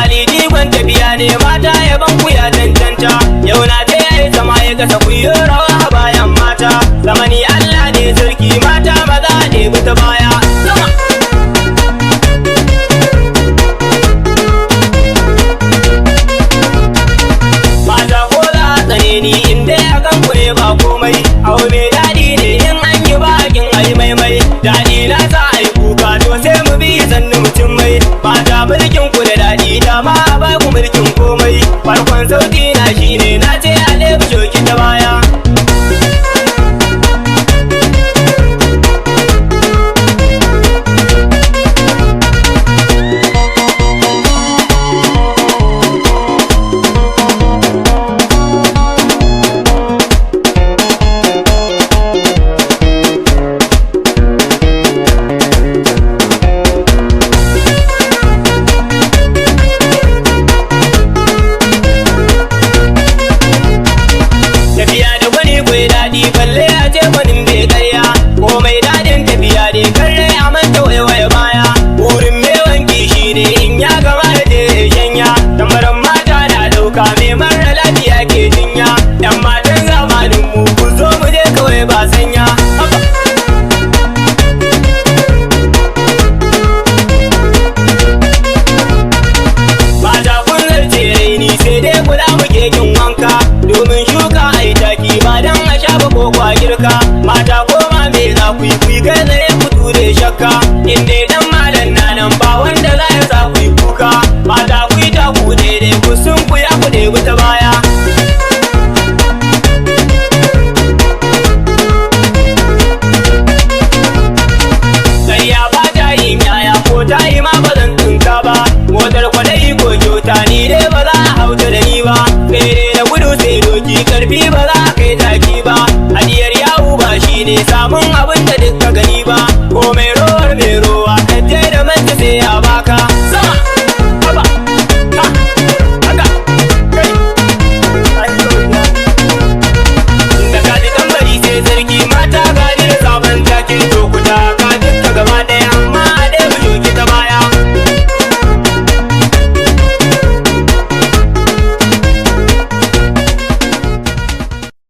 Ali jigon tafiya ne mata yaban ku ya cancanta. Yau na ta yayi zama ya gasa ku yi rawa a bayan mata. Zamani Allah ne sarki mata maza ne ta baya. Mata ko za a tsane ni inda ya kan ku ne ba komai. Abu mai daɗi ne in an yi bakin ai maimai. Daɗi na sa ai kuka to sai mu bi sannu mutum mai. Mata mulkin ku da daɗi dama ba ku mulkin komai. Farkon sauti na shine na ce a lebu shoki ta baya. Balle a ce gwanin bai karya komai daɗin tafiya ne karre a manta waiwaye baya. Wurin mai wanki shi ne in ya gama da je shanya. Tambaran mata na ɗauka mai mara lafiya ke jinya. Yan matan zamanin mu ku zo mu je kawai ba sanya. Mata kun zarce raini sai dai kula muke kin wanka. Domin shuka ai taki ba dan ko kwa girka. Mata koma me za ku yi kai